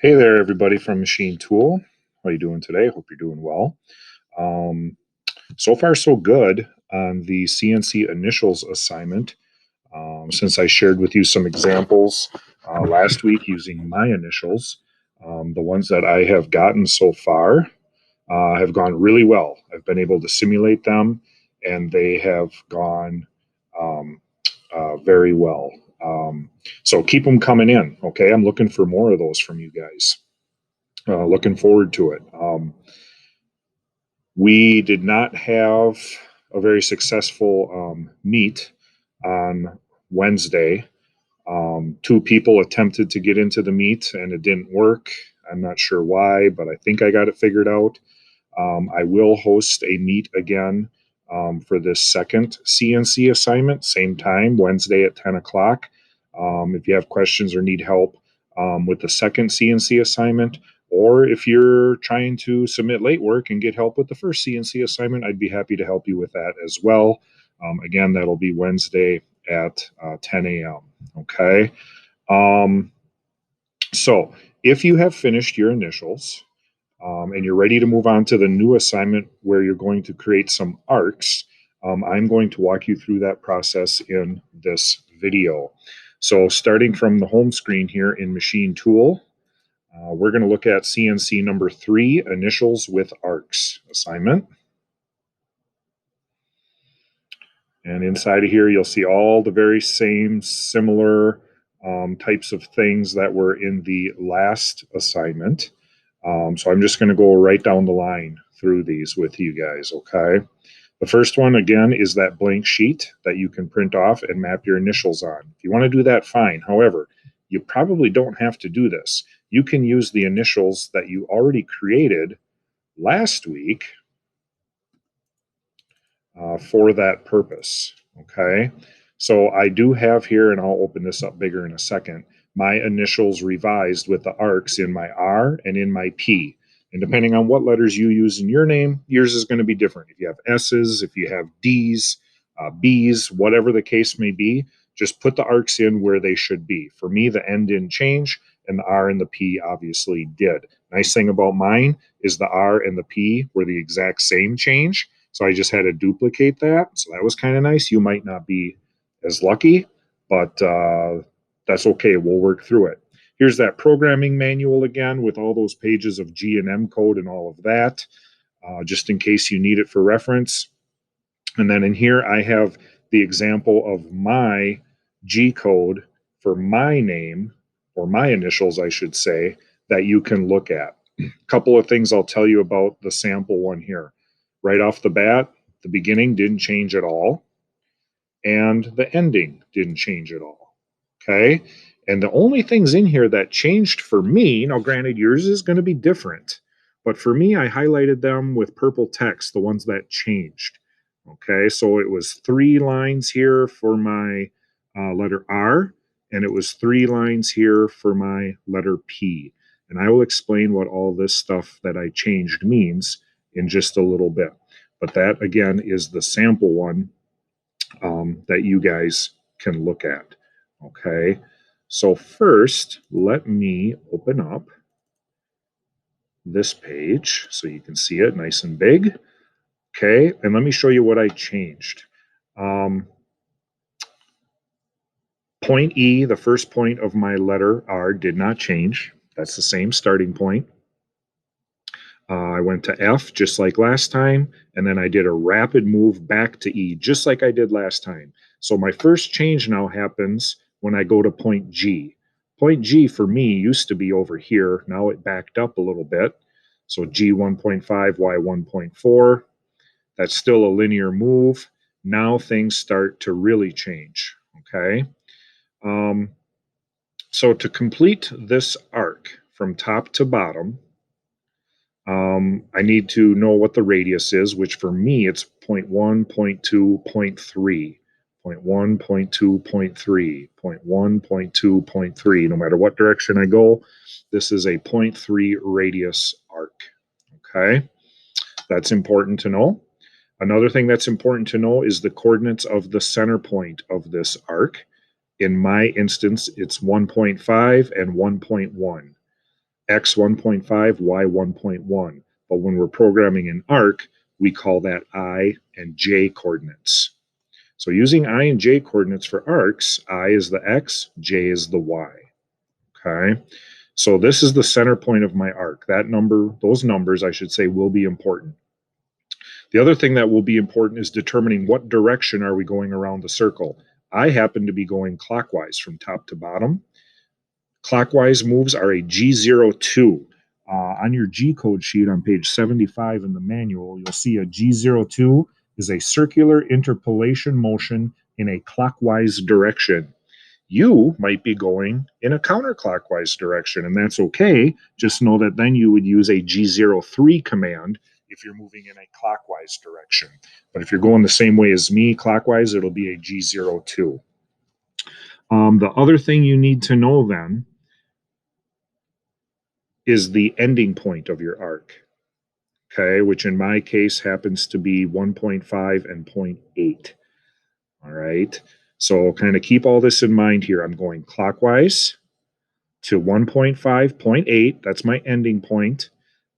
Hey there, everybody from Machine Tool. How are you doing today? Hope you're doing well. Um, so far, so good on the CNC Initials assignment. Since I shared with you some examples last week using my initials, the ones that I have gotten so far have gone really well. I've been able to simulate them, and they have gone um, very well. So keep them coming in, okay? I'm looking for more of those from you guys. Looking forward to it. We did not have a very successful meet on Wednesday. Two people attempted to get into the meet and it didn't work. I'm not sure why, but I think I got it figured out. I will host a meet again for this second CNC assignment, same time, Wednesday at 10 o'clock. If you have questions or need help with the second CNC assignment, or if you're trying to submit late work and get help with the first CNC assignment, I'd be happy to help you with that as well. Again, that'll be Wednesday at 10 a.m. Okay. Um, so if you have finished your initials, and you're ready to move on to the new assignment where you're going to create some arcs, I'm going to walk you through that process in this video. So starting from the home screen here in Machine Tool, we're going to look at CNC number 3, Initials with Arcs assignment. And inside of here, you'll see all the very same similar types of things that were in the last assignment. So I'm just going to go right down the line through these with you guys, okay? The first one, again, is that blank sheet that you can print off and map your initials on. If you want to do that, fine. However, you probably don't have to do this. You can use the initials that you already created last week for that purpose, okay? So I do have here, and I'll open this up bigger in a second, my initials revised with the arcs in my R and in my P. And depending on what letters you use in your name, yours is going to be different. If you have S's, if you have D's, B's, whatever the case may be, just put the arcs in where they should be. For me, the N didn't change, and the R and the P obviously did. Nice thing about mine is the R and the P were the exact same change. So I just had to duplicate that. So that was kind of nice. You might not be as lucky, but that's okay. We'll work through it. Here's that programming manual again with all those pages of G and M code and all of that, just in case you need it for reference. And then in here, I have the example of my G code for my name, or my initials, I should say, that you can look at. A couple of things I'll tell you about the sample one here. Right off the bat, the beginning didn't change at all, and the ending didn't change at all. Okay? And the only things in here that changed for me, now granted, yours is going to be different, but for me, I highlighted them with purple text, the ones that changed. Okay, so it was 3 lines here for my letter R, and it was 3 lines here for my letter P. And I will explain what all this stuff that I changed means in just a little bit. But that, again, is the sample one that you guys can look at. Okay, so first, let me open up this page so you can see it nice and big. Okay, and let me show you what I changed. Point E, the first point of my letter R, did not change. That's the same starting point. I went to F just like last time, and then I did a rapid move back to E just like I did last time. So my first change now happens when I go to point G. Point G for me used to be over here. Now it backed up a little bit. So G 1.5, Y 1.4. That's still a linear move. Now things start to really change, okay? So to complete this arc from top to bottom, I need to know what the radius is, which for me, it's 0.1, 0.2, 0.3. 0.1, 0.2, 0.3, 0.1, 0.2, 0.3. No matter what direction I go, this is a 0.3 radius arc, okay? That's important to know. Another thing that's important to know is the coordinates of the center point of this arc. In my instance, it's 1.5 and 1.1. X 1.5, Y 1.1. But when we're programming an arc, we call that I and J coordinates. So using I and J coordinates for arcs, I is the X, J is the Y. Okay. So this is the center point of my arc. That number, those numbers, I should say, will be important. The other thing that will be important is determining what direction are we going around the circle. I happen to be going clockwise from top to bottom. Clockwise moves are a G02. On your G code sheet on page 75 in the manual, you'll see a G02 is a circular interpolation motion in a clockwise direction. You might be going in a counterclockwise direction, and that's okay. Just know that then you would use a G03 command if you're moving in a clockwise direction. But if you're going the same way as me, clockwise, it'll be a G02. The other thing you need to know then is the ending point of your arc, okay, which in my case happens to be 1.5 and 0.8. All right, so kind of keep all this in mind here. I'm going clockwise to 1.5, 0.8, that's my ending point,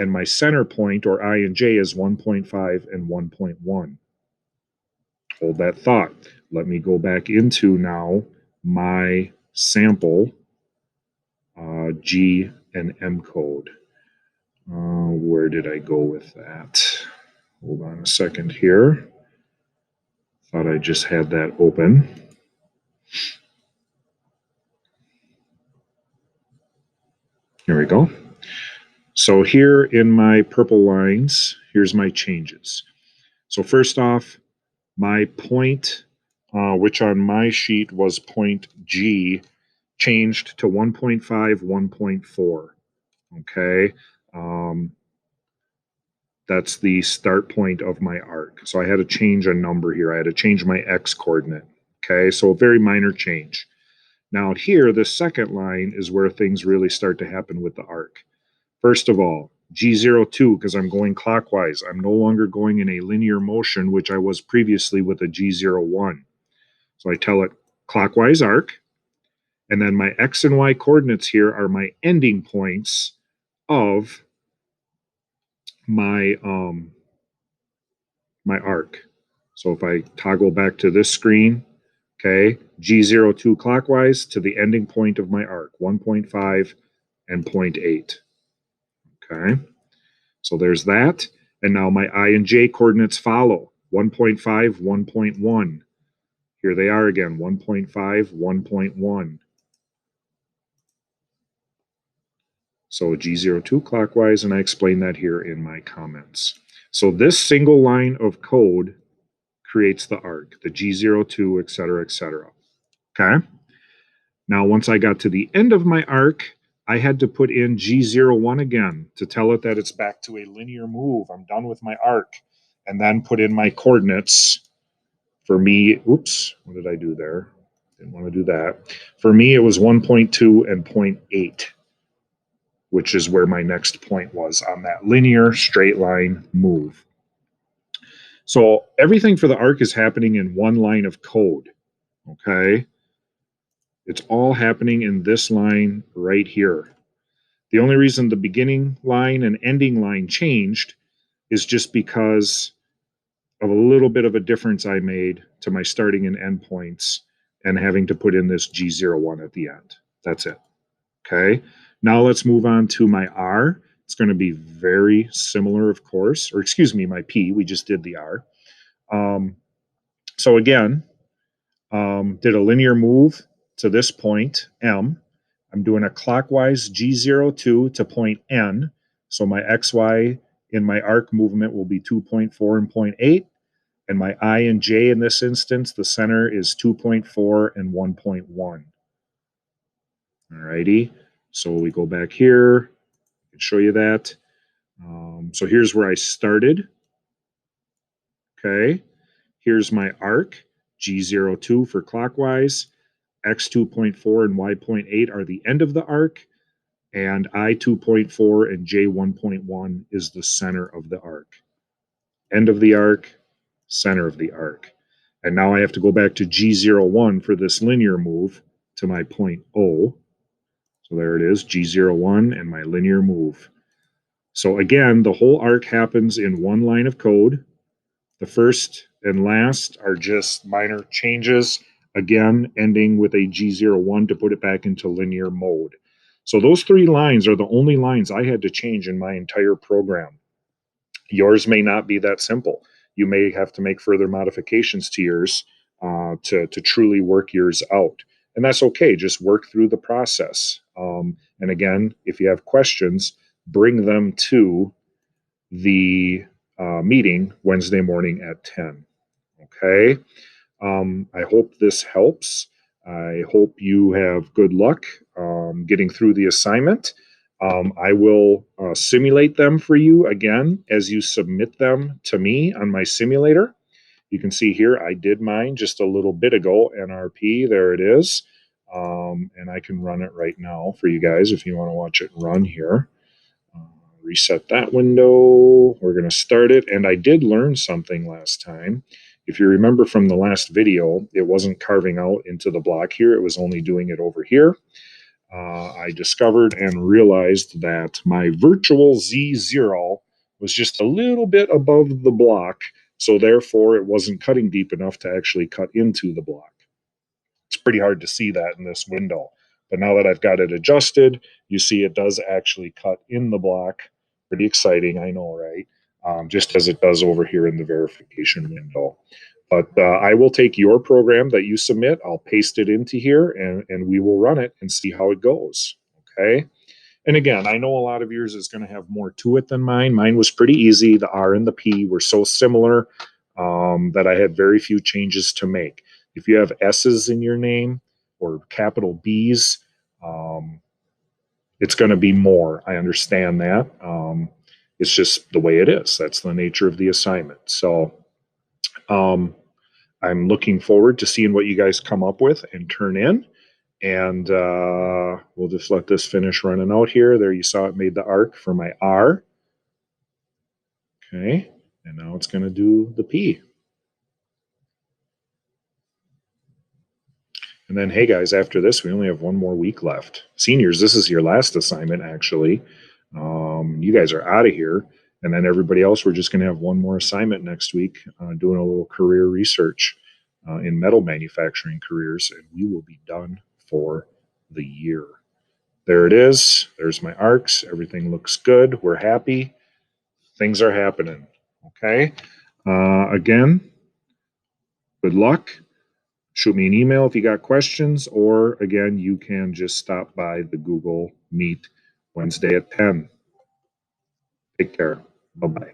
and my center point, or I and J, is 1.5 and 1.1. Hold that thought. Let me go back into now my sample G and M code. Where did I go with that? Hold on a second here. Thought I just had that open. Here we go. So here in my purple lines, here's my changes. So first off, my point, which on my sheet was point G, changed to 1.5, 1.4. Okay. That's the start point of my arc. So I had to change a number here. I had to change my X coordinate. Okay, so a very minor change. Now here, the second line is where things really start to happen with the arc. First of all, G02, because I'm going clockwise. I'm no longer going in a linear motion, which I was previously with a G01. So I tell it clockwise arc, and then my X and Y coordinates here are my ending points of my my arc. So if I toggle back to this screen, okay, G02 clockwise to the ending point of my arc, 1.5 and 0.8. Okay, so there's that. And now my I and J coordinates follow, 1.5, 1.1. Here they are again, 1.5, 1.1. So G02 clockwise, and I explain that here in my comments. So this single line of code creates the arc, the G02, et cetera, et cetera. Okay. Now, once I got to the end of my arc, I had to put in G01 again to tell it that it's back to a linear move. I'm done with my arc. And then put in my coordinates. For me, oops, what did I do there? Didn't want to do that. For me, it was 1.2 and 0.8, which is where my next point was on that linear straight line move. So everything for the arc is happening in one line of code, okay? It's all happening in this line right here. The only reason the beginning line and ending line changed is just because of a little bit of a difference I made to my starting and end points and having to put in this G01 at the end. That's it. Okay. Now let's move on to my R. It's going to be very similar, of course, or excuse me, my P. We just did the R. So again, did a linear move to this point, M. I'm doing a clockwise G02 to point N. So my XY in my arc movement will be 2.4 and 0.8. And my I and J in this instance, the center is 2.4 and 1.1. All righty. So we go back here. I can show you that. So here's where I started. Okay. Here's my arc, G02 for clockwise. X 2.4 and Y 0.8 are the end of the arc, and I 2.4 and J 1.1 is the center of the arc. End of the arc, center of the arc. And now I have to go back to G01 for this linear move to my point O. So there it is, G01 and my linear move. So again, the whole arc happens in one line of code. The first and last are just minor changes, again, ending with a G01 to put it back into linear mode. So those 3 lines are the only lines I had to change in my entire program. Yours may not be that simple. You may have to make further modifications to yours to truly work yours out. And that's okay. Just work through the process. And again, if you have questions, bring them to the meeting Wednesday morning at 10. Okay. I hope this helps. I hope you have good luck getting through the assignment. I will simulate them for you again as you submit them to me on my simulator. You can see here I did mine just a little bit ago, NRP, there it is. And I can run it right now for you guys if you want to watch it run here. Reset that window. We're going to start it. And I did learn something last time. If you remember from the last video, it wasn't carving out into the block here. It was only doing it over here. I discovered and realized that my virtual Z0 was just a little bit above the block. So therefore, it wasn't cutting deep enough to actually cut into the block. It's pretty hard to see that in this window. But now that I've got it adjusted, you see it does actually cut in the block. Pretty exciting, I know, right? Just as it does over here in the verification window. But I will take your program that you submit, I'll paste it into here, and we will run it and see how it goes, okay? And again, I know a lot of yours is going to have more to it than mine. Mine was pretty easy. The R and the P were so similar that I had very few changes to make. If you have S's in your name or capital B's, it's going to be more. I understand that. It's just the way it is. That's the nature of the assignment. So I'm looking forward to seeing what you guys come up with and turn in. And we'll just let this finish running out here. There you saw it made the arc for my R. Okay, and now it's going to do the P. And then, hey guys, after this, we only have 1 more week left. Seniors, this is your last assignment, actually. You guys are out of here. And then everybody else, we're just going to have 1 more assignment next week, doing a little career research in metal manufacturing careers, and we will be done for the year. There it is. There's my arcs. Everything looks good. We're happy. Things are happening. Okay. Again, good luck. Shoot me an email if you got questions, or again, you can just stop by the Google Meet Wednesday at 10. Take care. Bye-bye.